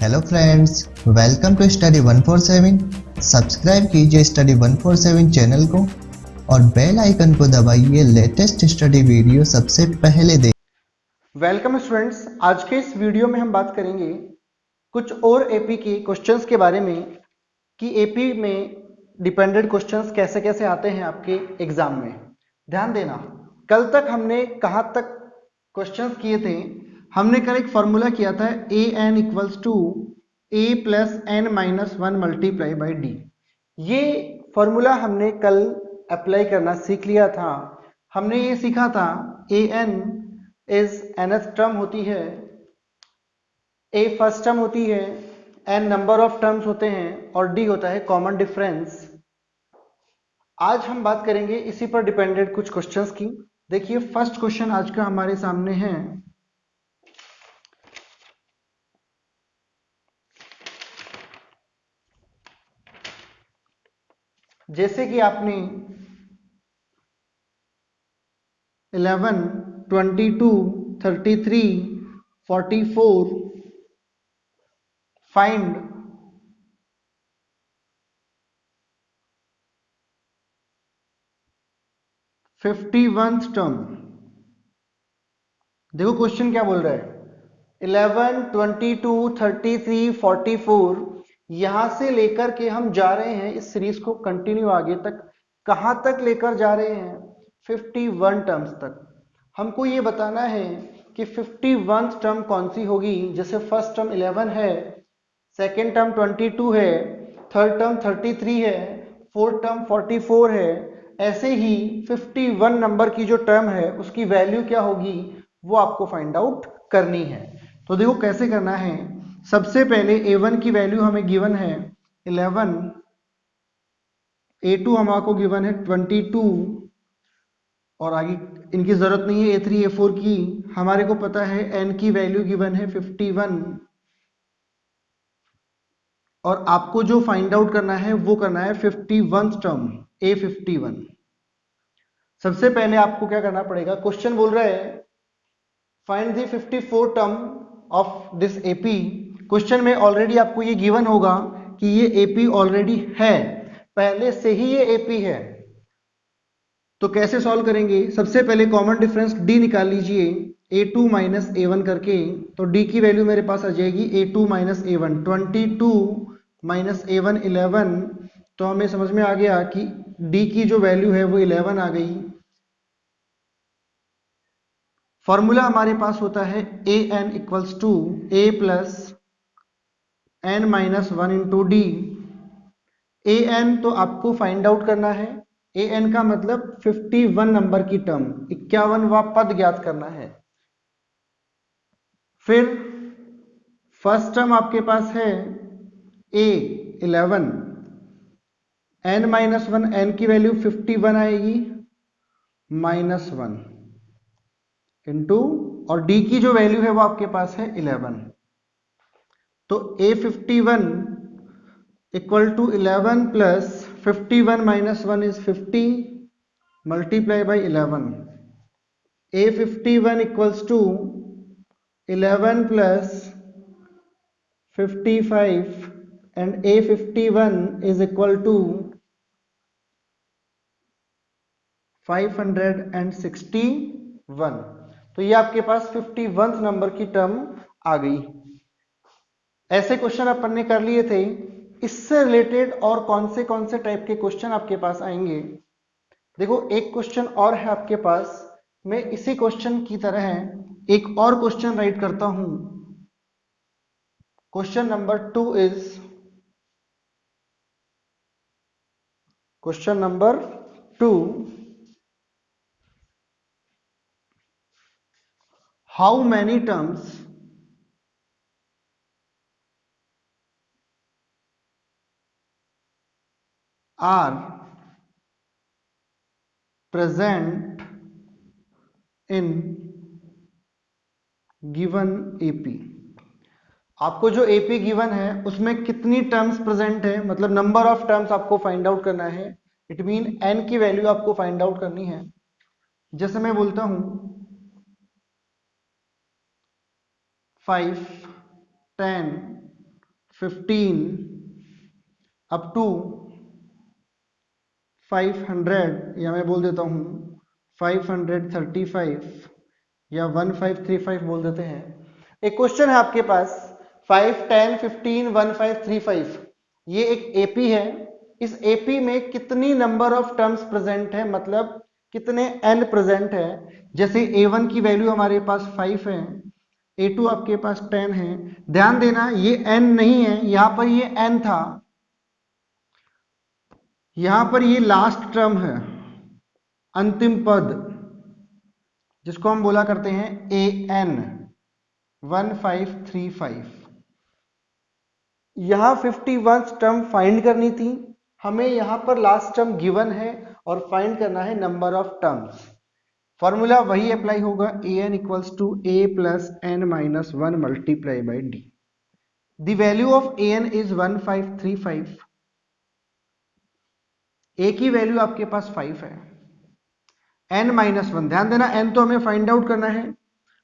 Hello friends, welcome to study 147। Subscribe कीजिए study 147 channel को और बेल आइकन को दबाइए लेटेस्ट स्टडी वीडियो सबसे पहले देख। वेलकम स्टूडेंट्स, आज के इस वीडियो में हम बात करेंगे कुछ और एपी के क्वेश्चंस के बारे में कि एपी में डिपेंडेंट क्वेश्चंस कैसे कैसे आते हैं आपके एग्जाम में। ध्यान देना, कल तक हमने कहाँ तक क्वेश्चंस किए थे। हमने कल एक फॉर्मूला किया था A N equals to A plus N minus one multiply by D. ये फॉर्मूला हमने कल अप्लाई करना सीख लिया था। हमने ये सीखा था A N is nth term होती है, ए फर्स्ट टर्म होती है, एन नंबर ऑफ टर्म्स होते हैं और डी होता है कॉमन डिफरेंस। आज हम बात करेंगे इसी पर डिपेंडेंट कुछ क्वेश्चंस की। देखिए, फर्स्ट क्वेश्चन आज का हमारे सामने है। जैसे कि आपने 11, 22, 33, 44 फाइंड फिफ्टी वंथ टर्म। देखो क्वेश्चन क्या बोल रहा है, 11, 22, 33, 44 यहां से लेकर के हम जा रहे हैं इस सीरीज को कंटिन्यू आगे तक। कहां तक लेकर जा रहे हैं? 51 टर्म्स तक। हमको ये बताना है कि 51 टर्म कौन सी होगी। जैसे फर्स्ट टर्म 11 है, सेकेंड टर्म 22 है, थर्ड टर्म 33 है, फोर्थ टर्म 44 है। ऐसे ही 51 नंबर की जो टर्म है उसकी वैल्यू क्या होगी वो आपको फाइंड आउट करनी है। तो देखो कैसे करना है। सबसे पहले a1 की वैल्यू हमें गिवन है 11, a2 हमारे गिवन है 22 और आगे इनकी जरूरत नहीं है a3 a4 की। हमारे को पता है n की वैल्यू गिवन है 51 और आपको जो फाइंड आउट करना है वो करना है 51 टर्म a51। सबसे पहले आपको क्या करना पड़ेगा, क्वेश्चन बोल रहा है find the 54 term of this AP. Question में ऑलरेडी आपको ये गिवन होगा कि ये एपी ऑलरेडी है, पहले से ही ये एपी है। तो कैसे सॉल्व करेंगे? सबसे पहले कॉमन डिफरेंस डी निकाल लीजिए, a2 माइनस a1 करके। तो डी की वैल्यू मेरे पास आ जाएगी a2 minus a1, 22 minus a1 11। तो हमें समझ में आ गया कि डी की जो वैल्यू है वो 11 आ गई। फॉर्मूला हमारे पास होता है A N equals to A plus N minus one into D. A N तो आपको फाइंड आउट करना है, ए एन का मतलब 51 नंबर की टर्म, 51वां पद ज्ञात करना है। फिर फर्स्ट टर्म आपके पास है ए 11, एन माइनस वन, एन की वैल्यू 51 आएगी माइनस वन इंटू, और डी की जो वैल्यू है वो आपके पास है 11। तो a51 equal to 11 plus 51 minus one is 50 multiply by 11। a51 equals to 11 plus 55 and a51 is equal to 561। तो ये आपके पास 51 नंबर की टर्म आ गई। ऐसे क्वेश्चन अपन ने कर लिए थे। इससे रिलेटेड और कौन से टाइप के क्वेश्चन आपके पास आएंगे? देखो एक क्वेश्चन और है आपके पास। मैं इसी क्वेश्चन की तरह एक और क्वेश्चन राइट करता हूं। Question number 2 is, question number 2, how many terms are present in given AP. आपको जो एपी गिवन है उसमें कितनी टर्म्स प्रेजेंट है, मतलब नंबर ऑफ टर्म्स आपको फाइंड आउट करना है। इट मीन एन की वैल्यू आपको फाइंड आउट करनी है। जैसे मैं बोलता हूं 5, 10, 15 अप टू 500, या मैं बोल देता हूँ 535 या 1535 बोल देते हैं। एक क्वेश्चन है आपके पास 5, 10, 15, 1535, ये एक एपी है। इस एपी में कितनी नंबर ऑफ टर्म्स प्रेजेंट है, मतलब कितने n प्रेजेंट है। जैसे a1 की वैल्यू हमारे पास 5 है, a2 आपके पास 10 है। ध्यान देना ये n नहीं है, यहां पर ये n था, यहां पर ये लास्ट टर्म है, अंतिम पद, जिसको हम बोला करते हैं an 1535। यहां 51 टर्म फाइंड करनी थी हमें, यहां पर लास्ट टर्म गिवन है और फाइंड करना है नंबर ऑफ टर्म्स। फॉर्मूला वही अप्लाई होगा, an equals to a plus n minus 1 multiply by D. The value of an is 1535, a की वैल्यू आपके पास 5 है, n माइनस 1, ध्यान देना n तो हमें फाइंड आउट करना है।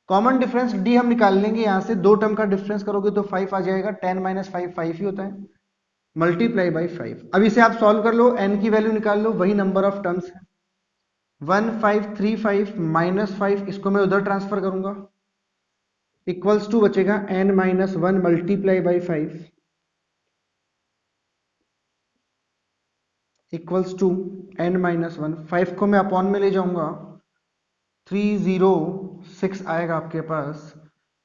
कॉमन डिफरेंस d हम निकाल लेंगे, यहां से दो टर्म का डिफरेंस करोगे तो 5 आ जाएगा, 10 माइनस 5 5 ही होता है, मल्टीप्लाई बाई 5। अब इसे आप सॉल्व कर लो, n की वैल्यू निकाल लो, वही नंबर ऑफ टर्म्स है। 1535 माइनस 5, इसको मैं उधर ट्रांसफर करूंगा, इक्वल्स टू बचेगा n minus 1 multiply by 5 equals to n minus 1। 5 को मैं अपॉन में ले जाऊंगा, 306 आएगा आपके पास,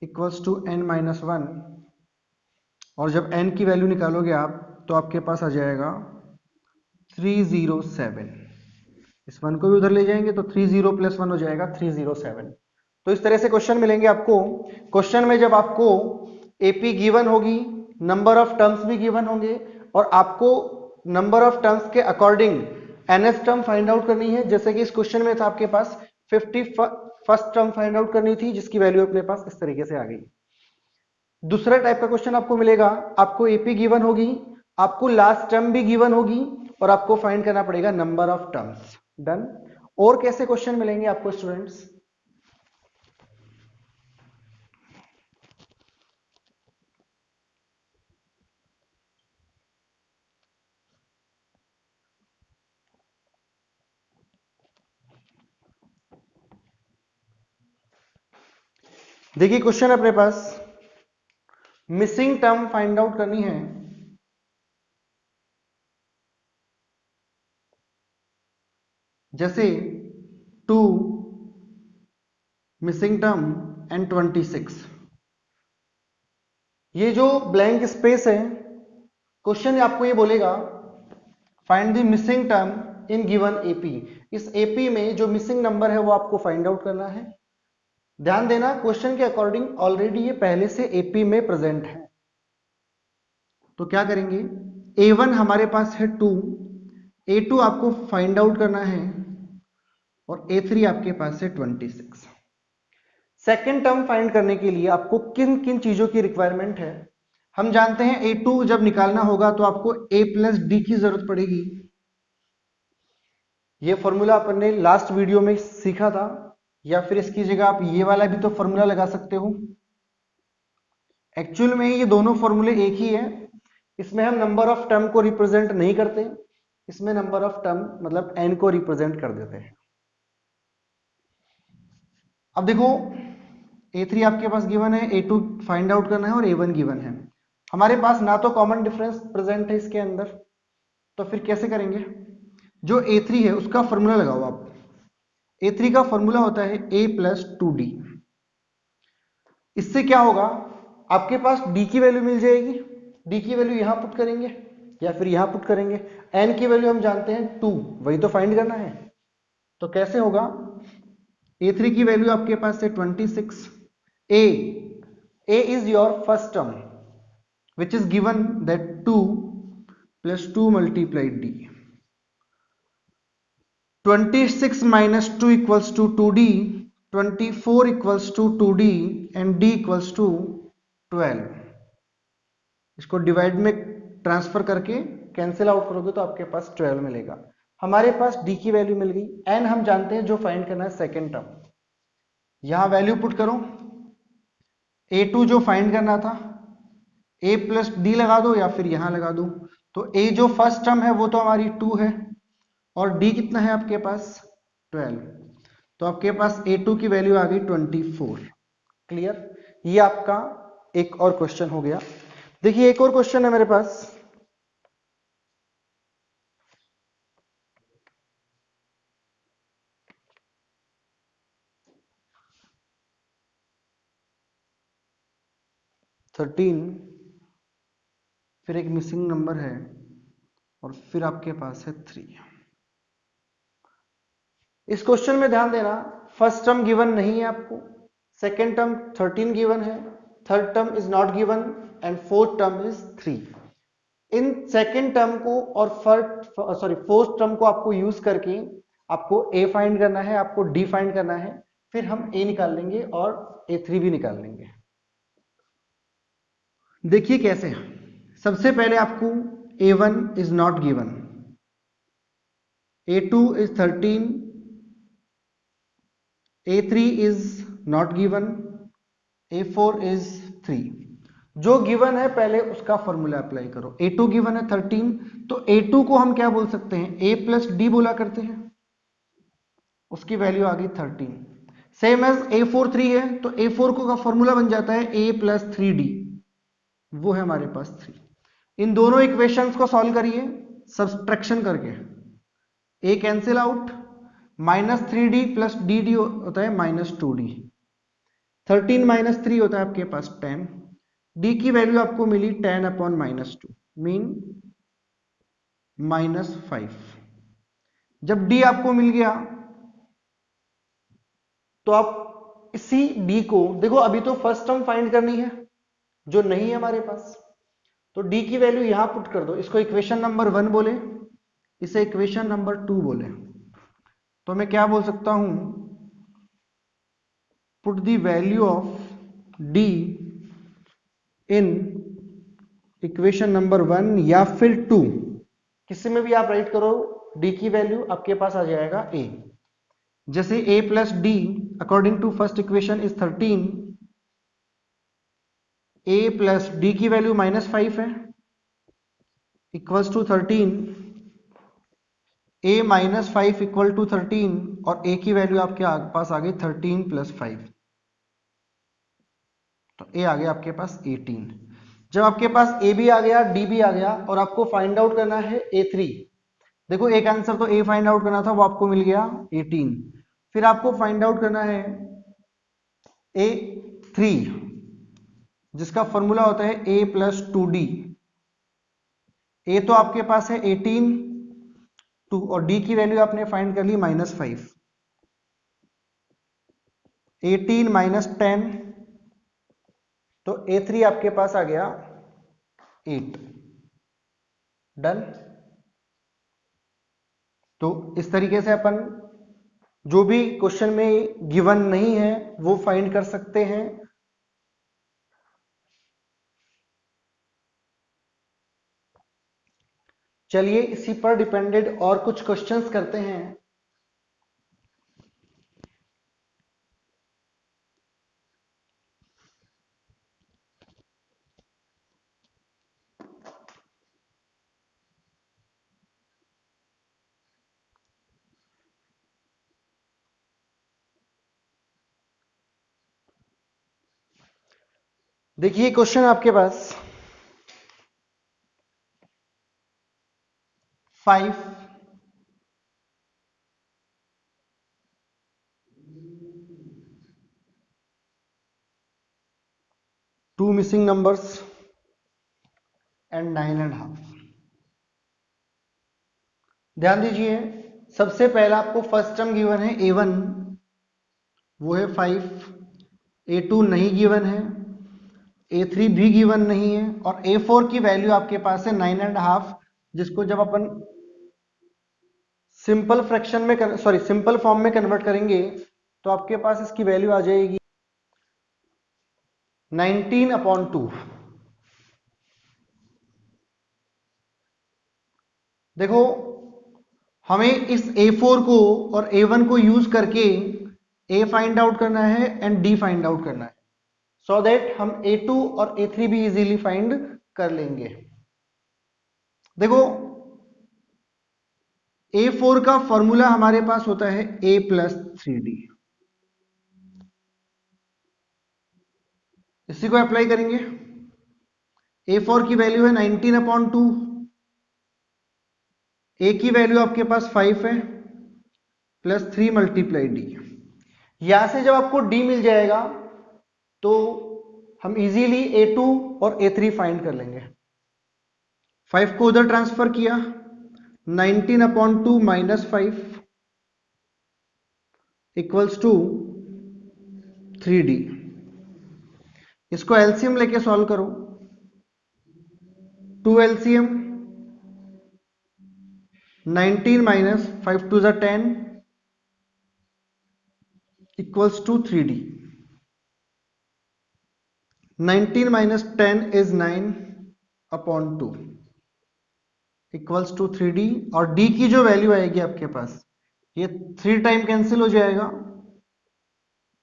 इक्वल्स टू n माइनस 1। और जब n की वैल्यू निकालोगे आप तो आपके पास आ जाएगा 307। इस 1 को भी उधर ले जाएंगे तो 30 प्लस 1 हो जाएगा 307। तो इस तरह से क्वेश्चन मिलेंगे आपको। क्वेश्चन में जब आपको एपी गिवन होगी, नंबर ऑफ टर्म्स भी गिवन होंगे, और आपको नंबर ऑफ टर्म्स के according NS term find out करनी है। जैसे कि इस क्वेश्चन में था आपके पास 51st टर्म फाइंड आउट करनी थी, जिसकी वैल्यू अपने पास इस तरीके से आ गई। दूसरा टाइप का क्वेश्चन आपको मिलेगा, आपको एपी गिवन होगी, आपको लास्ट टर्म भी गिवन होगी, और आपको फाइंड करना पड़ेगा नंबर ऑफ टर्म्स। डन। और कैसे क्वेश्चन मिलेंगे आपको स्टूडेंट्स? देखिए क्वेश्चन अपने पास मिसिंग टर्म फाइंड आउट करनी है। जैसे 2 मिसिंग टर्म एंड 26। ये जो ब्लैंक स्पेस है, क्वेश्चन आपको ये बोलेगा find the missing term in given AP. इस एपी में जो मिसिंग नंबर है वो आपको फाइंड आउट करना है। ध्यान देना क्वेश्चन के अकॉर्डिंग ऑलरेडी ये पहले से एपी में प्रेजेंट है। तो क्या करेंगे, A1 हमारे पास है 2, A2 आपको फाइंड आउट करना है, और A3 आपके पास है 26। सेकेंड टर्म फाइंड करने के लिए आपको किन किन चीजों की रिक्वायरमेंट है? हम जानते हैं A2 जब निकालना होगा तो आपको A प्लस डी की जरूरत पड़ेगी। ये फॉर्मूला अपन ने लास्ट वीडियो में सीखा था, या फिर इसकी जगह आप ये वाला भी तो फॉर्मूला लगा सकते हो। एक्चुअल में ये दोनों फॉर्मूले एक ही है। इसमें हम नंबर ऑफ टर्म को रिप्रेजेंट नहीं करते, इसमें नंबर ऑफ टर्म मतलब n को रिप्रेजेंट कर देते हैं। अब देखो A3 आपके पास गिवन है, A2 फाइंड आउट करना है, और A1 गिवन है। हमारे पास ना तो कॉमन डिफरेंस प्रेजेंट है इसके अंदर, तो फिर कैसे करेंगे? जो A3 है उसका फॉर्मूला लगाओ आप। A3 का फॉर्मूला होता है A प्लस 2D। इससे क्या होगा, आपके पास D की वैल्यू मिल जाएगी, D की वैल्यू यहां पुट करेंगे या फिर यहां पुट करेंगे। N की वैल्यू हम जानते हैं 2, वही तो फाइंड करना है। तो कैसे होगा, A3 की वैल्यू आपके पास है 26। A is your first term which is given that 2 plus 2 multiplied D. 26 minus 2 equals to 2D, 24 equals to 2D and D equals to 12। इसको डिवाइड में ट्रांसफर करके कैंसिल आउट करोगे तो आपके पास 12 मिलेगा। हमारे पास D की वैल्यू मिल गई। N हम जानते हैं जो फाइंड करना है सेकेंड टर्म, यहां वैल्यू पुट करो। A2 जो फाइंड करना था, a प्लस डी लगा दो या फिर यहां लगा दो। तो a जो फर्स्ट टर्म है वो तो हमारी 2 है और d कितना है आपके पास 12। तो आपके पास a2 की वैल्यू आ गई 24। क्लियर? ये आपका एक और क्वेश्चन हो गया। देखिए एक और क्वेश्चन है मेरे पास। थर्टीन, फिर एक मिसिंग नंबर है और फिर आपके पास है 3। इस क्वेश्चन में ध्यान देना, फर्स्ट टर्म गिवन नहीं है आपको, सेकेंड टर्म 13 गिवन है, third term is not given and fourth term is 3। In second term को और फोर्थ टर्म को आपको यूज करके आपको a फाइंड करना है, आपको d फाइंड करना है, फिर हम a निकाल लेंगे और a3 भी निकाल लेंगे। देखिए कैसे। सबसे पहले आपको a1 is not given, a2 is 13, a3 is not given, a4 is 3। जो गिवन है पहले उसका फॉर्मूला अप्लाई करो। a2 गिवन है 13, तो a2 को हम क्या बोल सकते हैं, a प्लस डी बोला करते हैं, उसकी वैल्यू आ गई 13। सेम एज a4 3 है, तो a4 को का फॉर्मूला बन जाता है a प्लस 3d, वो है हमारे पास 3। इन दोनों इक्वेशंस को सॉल्व करिए सब्सट्रैक्शन करके, a cancel out, -3d plus dd होता है -2d, 13 माइनस 3 होता है आपके पास 10, d की वैल्यू आपको मिली 10 अपॉन -2 मीन -5। जब d आपको मिल गया तो आप इसी d को देखो, अभी तो फर्स्ट टर्म फाइंड करनी है जो नहीं है हमारे पास, तो d की वैल्यू यहां पुट कर दो। इसको इक्वेशन नंबर 1 बोले, इसे इक्वेशन नंबर 2 बोले। तो मैं क्या बोल सकता हूं, put the value of d in equation number 1 या फिर 2, किसी में भी आप राइट करो, d की वैल्यू आपके पास आ जाएगा a। जैसे a plus d according to first equation is 13, a plus d की वैल्यू -5 है, equals to 13, a -5 equal to 13 और a की वैल्यू आपके पास आ गई 13 प्लस 5, तो a आ गया आपके पास 18। जब आपके पास a भी आ गया, d भी आ गया और आपको फाइंड आउट करना है a3। देखो एक आंसर तो a फाइंड आउट करना था, वो आपको मिल गया 18। फिर आपको फाइंड आउट करना है a3, जिसका फॉर्मूला होता है a प्लस 2d। a तो आपके पास है 18, 2 और d की वैल्यू आपने फाइंड कर ली -5, 18 माइनस 10, तो a3 आपके पास आ गया 8। डन। तो इस तरीके से अपन जो भी क्वेश्चन में गिवन नहीं है वो फाइंड कर सकते हैं। चलिए इसी पर डिपेंडेड और कुछ क्वेश्चंस करते हैं। देखिए क्वेश्चन आपके पास 5 2 मिसिंग नंबर्स एंड 9.5। ध्यान दीजिए, सबसे पहला आपको फर्स्ट टर्म गिवन है a1, वो है 5, a2 नहीं गिवन है, a3 भी गिवन नहीं है और a4 की वैल्यू आपके पास है 9.5, जिसको जब अपन सिंपल फ्रैक्शन में सिंपल फॉर्म में कन्वर्ट करेंगे तो आपके पास इसकी वैल्यू आ जाएगी 19/2। देखो हमें इस a4 को और a1 को यूज करके a फाइंड आउट करना है एंड d फाइंड आउट करना है। सो दैट हम A2 और A3 भी इजीली फाइंड कर लेंगे। देखो A4 का फॉर्मूला हमारे पास होता है A प्लस 3D। इसी को अप्लाई करेंगे। A4 की वैल्यू है 19/2, A की वैल्यू आपके पास 5 है, प्लस 3 मल्टीप्लाई D। यहां से जब आपको D मिल जाएगा तो हम इजीली A2 और A3 फाइंड कर लेंगे। 5 को उधर ट्रांसफर किया, 19/2 माइनस 5 इक्वल्स टू 3D। इसको एलसीएम लेके सॉल्व करो। 2 LCM, 19 minus 5 to the 10 equals to 3D। 19 minus 10 is 9/2 equals to 3D। और D की जो वैल्यू आएगी आपके पास, ये 3 टाइम कैंसिल हो जाएगा,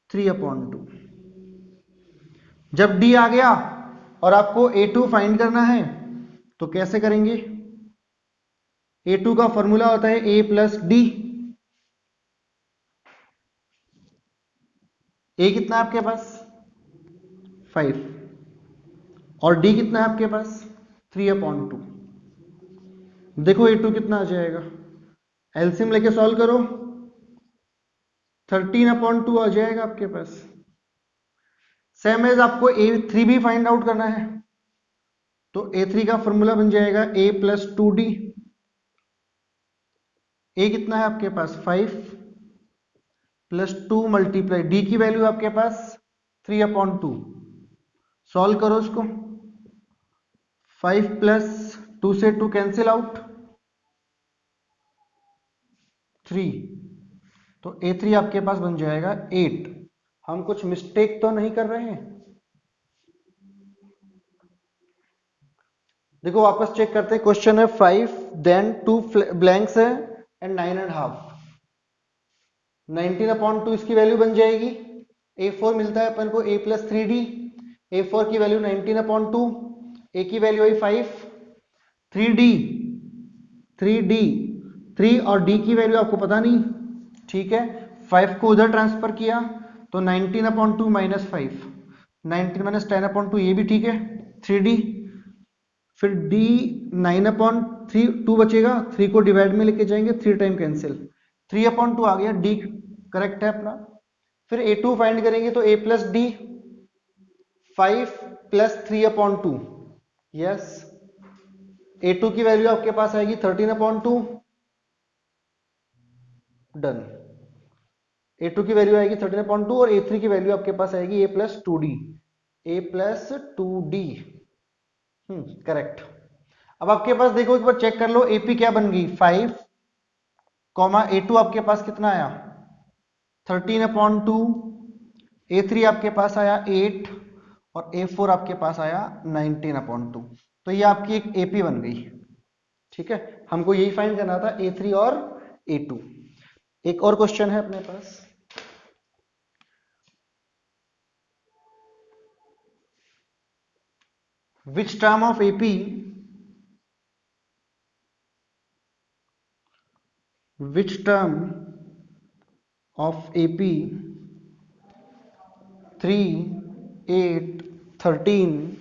3/2। जब D आ गया और आपको A2 फाइंड करना है तो कैसे करेंगे? A2 का फॉर्मूला होता है A प्लस D। A कितना है आपके पास? 5। और D कितना है आपके पास? 3/2। देखो A2 कितना आ जाएगा, एलसीएम लेके सॉल्व करो, 13/2 आ जाएगा आपके पास। सेम एज आपको A3 भी फाइंड आउट करना है तो A3 का फॉर्मूला बन जाएगा A प्लस 2D। A कितना है आपके पास? 5 प्लस 2 मल्टीप्लाई D की वैल्यू आपके पास 3/2। सॉल्व करो इसको, 5 प्लस 2 से 2 कैंसिल आउट, 3। तो A3 आपके पास बन जाएगा 8। हम कुछ मिस्टेक तो नहीं कर रहे हैं? देखो वापस चेक करते हैं। क्वेश्चन है 5 देन 2 ब्लैंक्स है एंड 9.5। 19/2 इसकी वैल्यू बन जाएगी। A4 मिलता है अपन को A प्लस 3D। A4 की वैल्यू 19/2, A की वैल्यू आई 5, 3D 3 और D की वैल्यू आपको पता नहीं, ठीक है। 5 को उधर ट्रांसफर किया तो 19/2 माइनस 5, 19 माइनस 10/2 ये भी ठीक है, 3D। फिर D 9/3 2 बचेगा, 3 को डिवाइड में लेके जाएंगे, 3 टाइम कैंसिल, 3/2 आ गया, D करेक्ट है अपना। फिर A2 फाइंड करेंगे तो A plus D, 5 plus 3/2, yes. A2 की वैल्यू आपके पास आएगी 13/2, डन। A2 की वैल्यू आएगी 13/2 और A3 की वैल्यू आपके पास आएगी A plus 2D, A plus 2D, correct. अब आपके पास देखो एक बार चेक कर लो, AP क्या बन गई 5, A2 आपके पास कितना आया 13/2, A3 आपके पास आया 8 और A4 आपके पास आया 19/2। तो ये आपकी एक AP बन गई, ठीक है। हमको यही फाइंड करना था A3 और A2। एक और क्वेश्चन है अपने पास, which term of AP which term of AP 3 8 13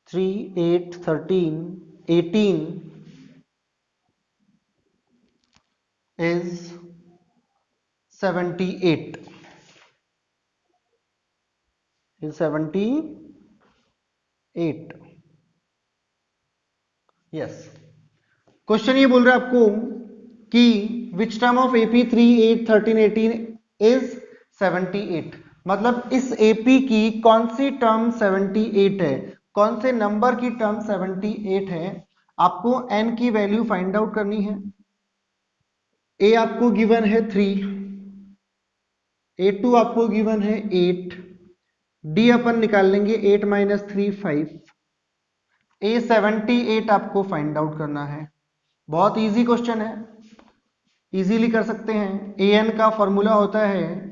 3 8 13 18 is 78 is 78, yes. Question ये बोल रहा है आपको कि which term of AP 3 8 13 18 is 78, मतलब इस AP की कौन सी टर्म 78 है, कौन से नंबर की टर्म 78 है। आपको n की वैल्यू फाइंड आउट करनी है। A आपको गिवन है 3, A2 आपको गिवन है 8, D अपन निकाल लेंगे 8 माइनस 3 5, A78 आपको फाइंड आउट करना है। बहुत इजी क्वेश्चन है, इजीली कर सकते हैं। an का फॉर्मूला होता है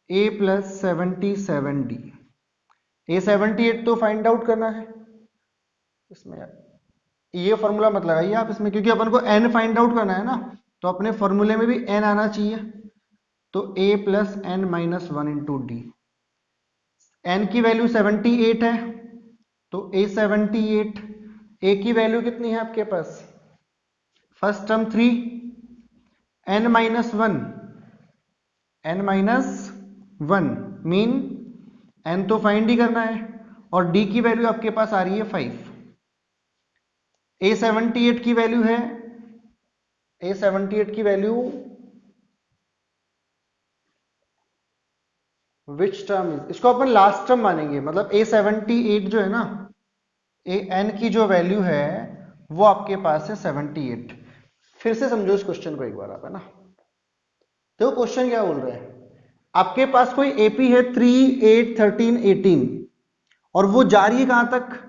A प्लस 77D। A78 तो फाइंड आउट करना है इसमें, ये फॉर्मूला मत लगाइए आप इसमें, क्योंकि अपन को n फाइंड आउट करना है ना, तो अपने फॉर्मूले में भी n आना चाहिए। तो a plus N minus one into d, n की वैल्यू 78 है, तो A78, a की वैल्यू कितनी है आपके पास, first term 3, n minus one, mean n तो फाइंड ही करना है, और d की वैल्यू आपके पास आ रही है 5। A78 की वैल्यू है, A78 की वैल्यू विच टर्म इज, इसको अपन लास्ट टर्म मानेंगे, मतलब A78 जो है ना, n की जो वैल्यू है वो आपके पास है 78। फिर से समझो इस क्वेश्चन को एक बार आप, है ना। तो क्वेश्चन क्या बोल रहे हैं, आपके पास कोई एपी है 3, 8, 13, 18, और वो जा रही है कहां तक,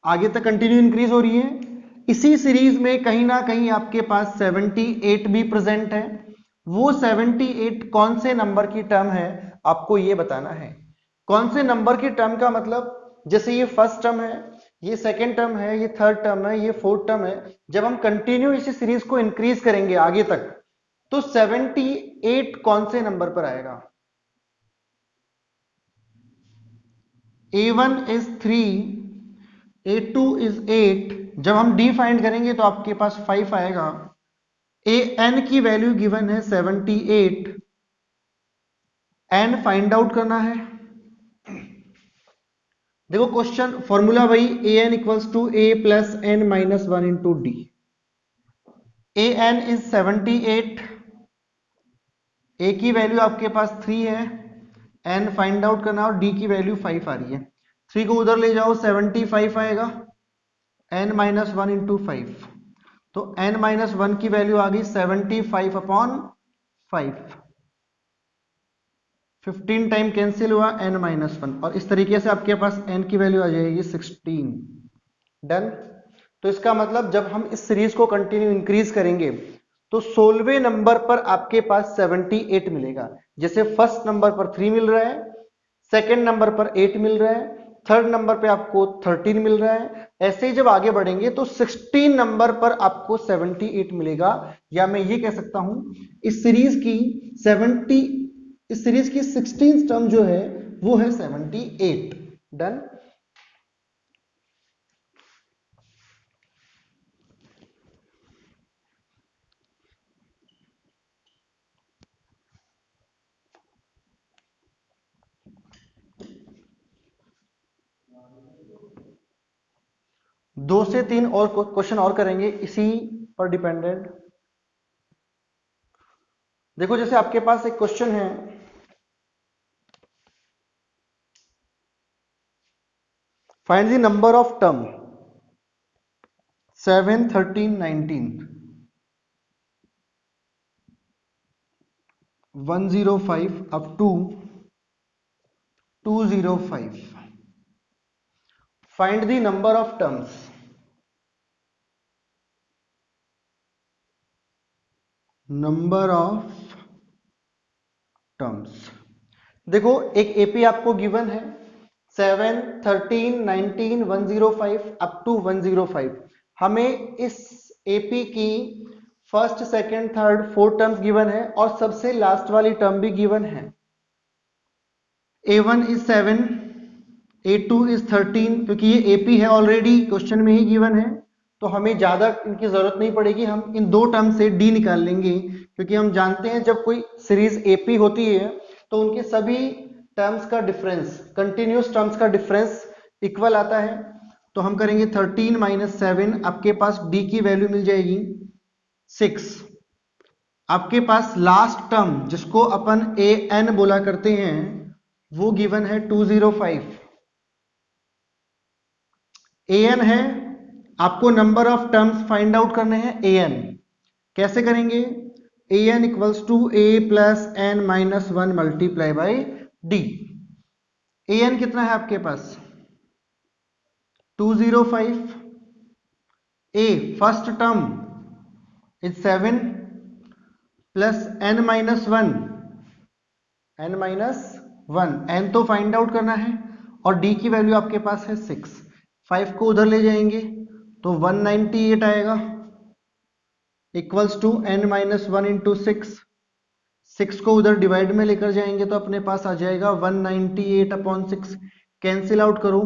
आगे तक कंटिन्यू इंक्रीज हो रही है। इसी सीरीज में कहीं ना कहीं आपके पास 78 भी प्रेजेंट है। वो 78 कौन से नंबर की टर्म है आपको ये बताना है। कौन से नंबर की टर्म का मतलब, जैसे ये फर्स्ट टर्म है, ये सेकेंड टर्म है, ये थर्ड टर्म है, ये फोर्थ टर्म है। जब हम कंटिन्यू इसी सीरीज को इंक्रीज करेंगे आगे तक, तो 78 कौन से नंबर पर आएगा। A1 is 3, A2 is 8, जब हम D फाइंड करेंगे तो आपके पास 5 आएगा। An की वैल्यू गिवन है 78, n फाइंड आउट करना है। देखो क्वेश्चन फॉर्मूला वही, An equals to A plus N minus one into d. An is 78, A की वैल्यू आपके पास 3 है, n फाइंड आउट करना, और D की वैल्यू 5 आ रही है। 3 को उधर ले जाओ, 75 आएगा, n माइनस वन इंटू 5, तो n माइनस वन की वैल्यू आ गई 75 अपॉन 5, 15 टाइम कैंसिल हुआ, n माइनस वन, और इस तरीके से आपके पास n की वैल्यू आ जाएगी 16। डन। तो इसका मतलब जब हम इस सीरीज को कंटिन्यू इंक्रीज करेंगे तो 16वें नंबर पर आपके पास 78 मिलेगा। जैसे फर्स्ट नंबर पर 3 मिल रहा है, सेकंड नंबर पर 8 मिल रहा है, थर्ड नंबर पे आपको 13 मिल रहा है, ऐसे ही जब आगे बढ़ेंगे तो 16 नंबर पर आपको 78 मिलेगा। या मैं ये कह सकता हूं इस सीरीज की 16 टर्म जो है वो है 78। डन। दो से तीन और क्वेश्चन और करेंगे इसी पर डिपेंडेंट। देखो जैसे आपके पास एक क्वेश्चन है, find the number of term 7, 13, 19, 105 up to 205. Find the number of terms. Number of terms. देखो एक एपी आपको गिवन है 7, 13, 19, 105 अप टू 105। हमें इस एपी की first, second, third, fourth terms given है, और सबसे लास्ट वाली टर्म भी गिवन है। A1 इज 7, A2 इज 13, क्योंकि ये एपी है ऑलरेडी क्वेश्चन में ही गिवन है, तो हमें ज्यादा इनकी जरूरत नहीं पड़ेगी। हम इन दो टर्म से डी निकाल लेंगे, क्योंकि हम जानते हैं जब कोई सीरीज एपी होती है तो उनके सभी टर्म्स का डिफरेंस, कंटिन्यूस टर्म्स का डिफरेंस इक्वल आता है। तो हम करेंगे 13 माइनस 7, आपके पास डी की वैल्यू मिल जाएगी 6। आपके पास लास्ट टर्म जिसको अपन ए एन बोला करते हैं वो गिवन है 205। ए एन है, आपको number of terms find out करने हैं ए एन। कैसे करेंगे, A N equals to A plus N minus one multiply by D. A N कितना है आपके पास 205, A first term is 7 plus N minus one, N तो फाइंड आउट करना है, और डी की वैल्यू आपके पास है 6। 5 को उधर ले जाएंगे तो 198 आएगा equals to n minus 1 into 6 को उधर डिवाइड में लेकर जाएंगे तो अपने पास आ जाएगा 198 अपॉन 6। कैंसिल आउट करो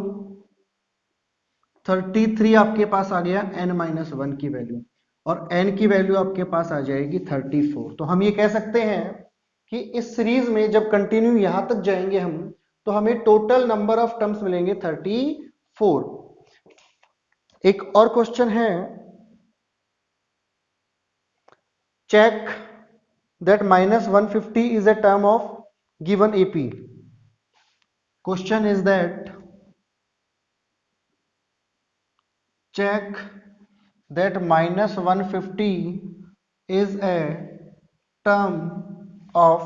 33 आपके पास आ गया n माइनस 1 की वैल्यू और n की वैल्यू आपके पास आ जाएगी 34। तो हम ये कह सकते हैं कि इस सीरीज में जब कंटिन्यू यहां तक जाएंगे हम तो हमें टोटल नंबर ऑफ टर्म्स मिलेंगे 34। एक और क्वेश्चन है, check that minus 150 is a term of given AP. Question is that check that minus 150 is a term of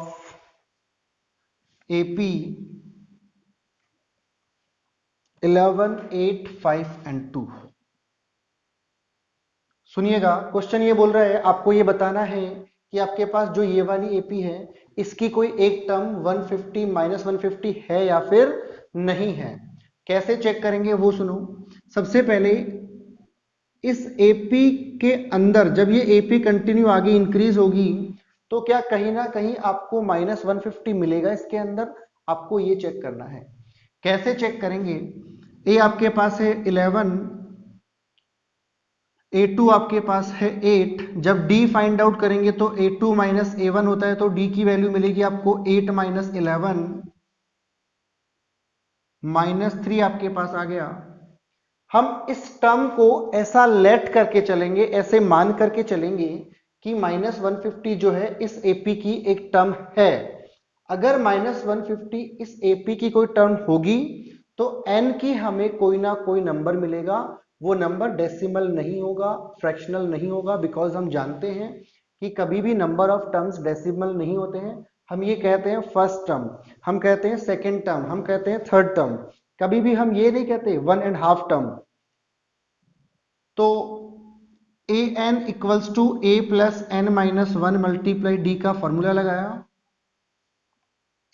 AP 11, 8, 5 and 2। सुनिएगा, क्वेश्चन ये बोल रहा है आपको ये बताना है कि आपके पास जो ये वाली एपी है इसकी कोई एक टर्म 150 माइनस 150 है या फिर नहीं है। कैसे चेक करेंगे वो सुनो। सबसे पहले इस एपी के अंदर जब ये एपी कंटिन्यू आगे इंक्रीज होगी तो क्या कहीं ना कहीं आपको माइनस 150 मिलेगा इसके अंदर, आपको ये चेक करना है। कैसे चेक करेंगे, ए आपके पास है 11, A2 आपके पास है 8। जब D फाइंड आउट करेंगे तो A2 माइनस A1 होता है तो D की वैल्यू मिलेगी आपको 8 माइनस 11 माइनस 3 आपके पास आ गया। हम इस टर्म को ऐसा लेट करके चलेंगे, ऐसे मान करके चलेंगे कि माइनस 150 जो है इस AP की एक टर्म है। अगर माइनस 150 इस AP की कोई टर्म होगी तो N की हमें कोई ना कोई नंबर मिलेगा। वो नंबर डेसिमल नहीं होगा, फ्रैक्शनल नहीं होगा, बिकॉज हम जानते हैं कि कभी भी नंबर ऑफ टर्म्स डेसिमल नहीं होते हैं। हम ये कहते हैं फर्स्ट टर्म, हम कहते हैं सेकेंड टर्म, हम कहते हैं थर्ड टर्म, कभी भी हम ये नहीं कहते 1.5 टर्म। तो A N equals to A plus N minus 1 multiply D का फॉर्मूला लगाया।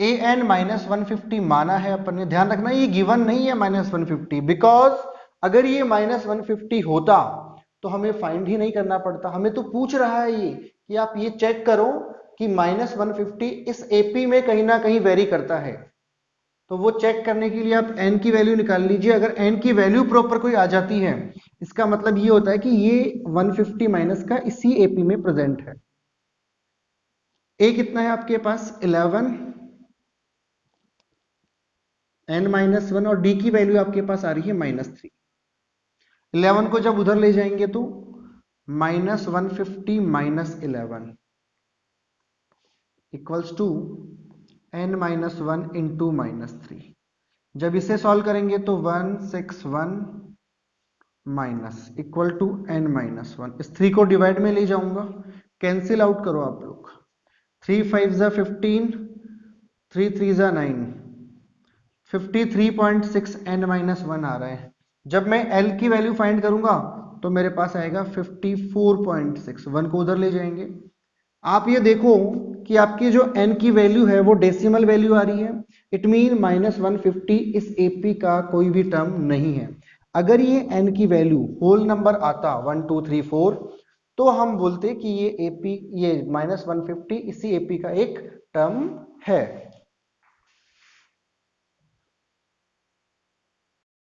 ए एन माइनस 150 माना है अपन ने, ध्यान रखना ये गिवन नहीं है माइनस 150, बिकॉज अगर ये माइनस 150 होता तो हमें फाइंड ही नहीं करना पड़ता। हमें तो पूछ रहा है ये कि आप ये चेक करो कि माइनस 150 इस एपी में कहीं ना कहीं वेरी करता है। तो वो चेक करने के लिए आप n की वैल्यू निकाल लीजिए। अगर n की वैल्यू प्रॉपर कोई आ जाती है इसका मतलब ये होता है कि ये 150 माइनस का इसी एपी में प्रेजेंट है। a कितना है आपके पास 11, n माइनस 1 और d की वैल्यू आपके पास आ रही है माइनस 3। 11 को जब उधर ले जाएंगे तो minus 150 minus 11 equals to n minus 1 into minus 3। जब इसे सॉल्व करेंगे तो 161 minus equal to n minus 1। इस 3 को डिवाइड में ले जाऊंगा, कैंसिल आउट करो आप लोग। 3 5 जा 15, 3 3 जा 9, 53.6 n माइनस 1 आ रहा है। जब मैं l की वैल्यू फाइंड करूंगा तो मेरे पास आएगा 54.6। 1 को उधर ले जाएंगे। आप ये देखो कि आपकी जो n की वैल्यू है वो डेसिमल वैल्यू आ रही है। इट मीन माइनस 150 इस AP का कोई भी टर्म नहीं है। अगर ये n की वैल्यू होल नंबर आता 1 2 3 4 तो हम बोलते कि ये AP ये माइनस 150 इसी AP का एक टर्म है।